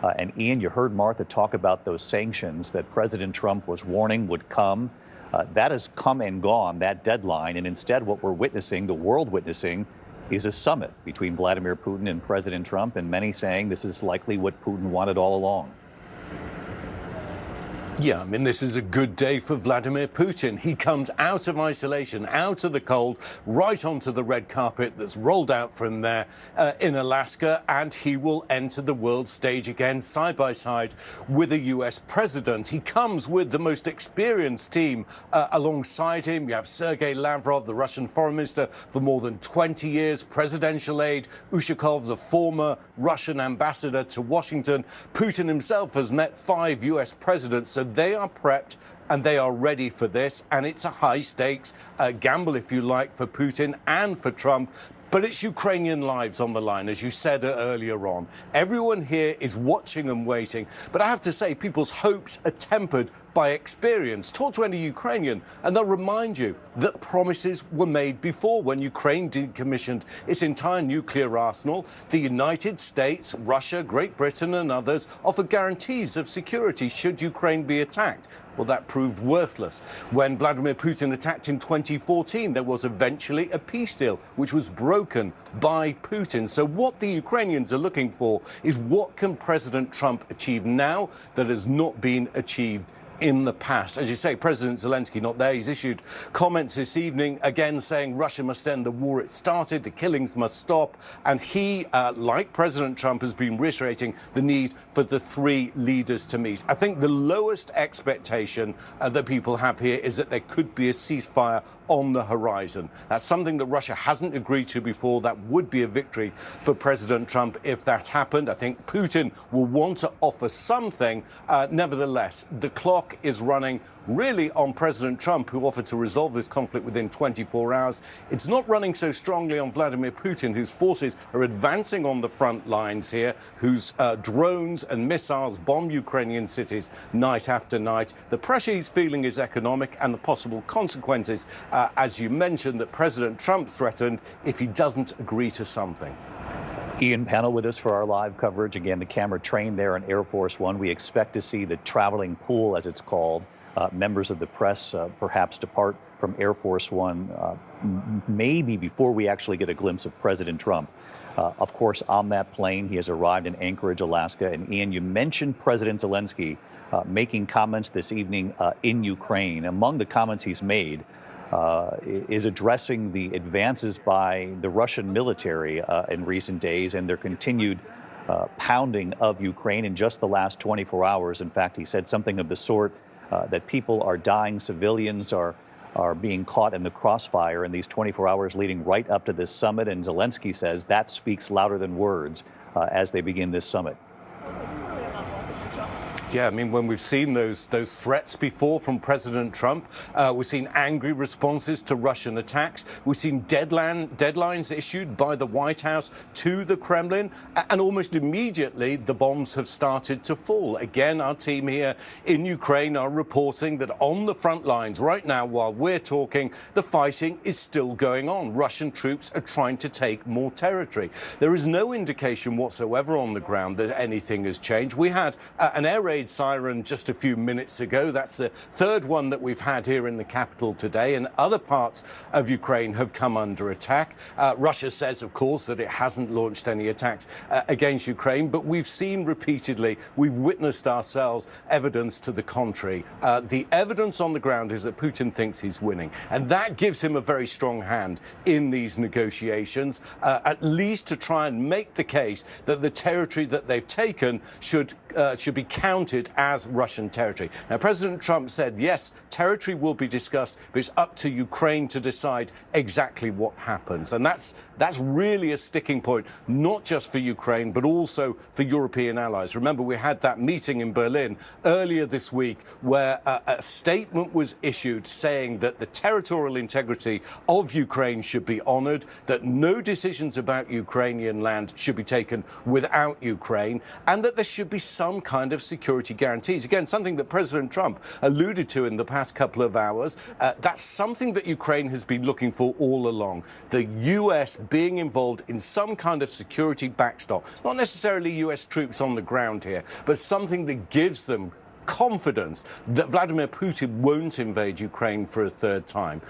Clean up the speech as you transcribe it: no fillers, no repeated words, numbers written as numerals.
And Ian, you heard Martha talk about those sanctions that President Trump was warning would come. That has come and gone, that deadline. And instead, what we're witnessing, the world witnessing, is a summit between Vladimir Putin and President Trump, and many saying this is likely what Putin wanted all along. Yeah, I mean, this is a good day for Vladimir Putin. He comes out of isolation, out of the cold, right onto the red carpet that's rolled out from there in Alaska, and he will enter the world stage again, side by side with a US president. He comes with the most experienced team alongside him. You have Sergei Lavrov, the Russian foreign minister for more than 20 years, presidential aide Ushakov, the former Russian ambassador to Washington. Putin himself has met 5 US presidents, so they are prepped and they are ready for this. And it's a high-stakes gamble, if you like, for Putin and for Trump. But it's Ukrainian lives on the line, as you said earlier on. Everyone here is watching and waiting. But I have to say, people's hopes are tempered by experience. Talk to any Ukrainian, and they'll remind you that promises were made before. When Ukraine decommissioned its entire nuclear arsenal, the United States, Russia, Great Britain and others offered guarantees of security should Ukraine be attacked. Well, that proved worthless. When Vladimir Putin attacked in 2014, there was eventually a peace deal, which was broken by Putin. So what the Ukrainians are looking for is, what can President Trump achieve now that has not been achieved in the past? As you say, President Zelensky not there. He's issued comments this evening, again saying Russia must end the war it started, the killings must stop. And he, like President Trump, has been reiterating the need for the 3 leaders to meet. I think the lowest expectation that people have here is that there could be a ceasefire on the horizon. That's something that Russia hasn't agreed to before. That would be a victory for President Trump if that happened. I think Putin will want to offer something. Nevertheless, the clock is running really on President Trump, who offered to resolve this conflict within 24 hours. It's not running so strongly on Vladimir Putin, whose forces are advancing on the front lines here, whose drones and missiles bomb Ukrainian cities night after night. The pressure he's feeling is economic, and the possible consequences, as you mentioned, that President Trump threatened if he doesn't agree to something. Ian Pannell with us for our live coverage. Again, the camera trained there on Air Force One. We expect to see the traveling pool, as it's called, members of the press perhaps depart from Air Force One maybe before we actually get a glimpse of President Trump. Of course, on that plane, he has arrived in Anchorage, Alaska. And Ian, you mentioned President Zelensky making comments this evening in Ukraine. Among the comments he's made is addressing the advances by the Russian military in recent days and their continued pounding of Ukraine in just the last 24 hours. In fact, he said something of the sort that people are dying, civilians are being caught in the crossfire in these 24 hours leading right up to this summit. And Zelensky says that speaks louder than words as they begin this summit. Yeah, I mean, when we've seen those threats before from President Trump, we've seen angry responses to Russian attacks. We've seen deadlines issued by the White House to the Kremlin, and almost immediately the bombs have started to fall. Again, our team here in Ukraine are reporting that on the front lines right now, while we're talking, the fighting is still going on. Russian troops are trying to take more territory. There is no indication whatsoever on the ground that anything has changed. We had an air raid siren just a few minutes ago. That's the 3rd one that we've had here in the capital today, and other parts of Ukraine have come under attack. Russia says, of course, that it hasn't launched any attacks against Ukraine, but we've seen repeatedly, we've witnessed ourselves evidence to the contrary. The evidence on the ground is that Putin thinks he's winning, and that gives him a very strong hand in these negotiations, at least to try and make the case that the territory that they've taken should be counted as Russian territory. Now, President Trump said, yes, territory will be discussed, but it's up to Ukraine to decide exactly what happens. And that's really a sticking point, not just for Ukraine, but also for European allies. Remember, we had that meeting in Berlin earlier this week where a statement was issued saying that the territorial integrity of Ukraine should be honored, that no decisions about Ukrainian land should be taken without Ukraine, and that there should be some kind of security security guarantees. Again, something that President Trump alluded to in the past couple of hours. That's something that Ukraine has been looking for all along. The US being involved in some kind of security backstop, not necessarily US troops on the ground here, but something that gives them confidence that Vladimir Putin won't invade Ukraine for a third time.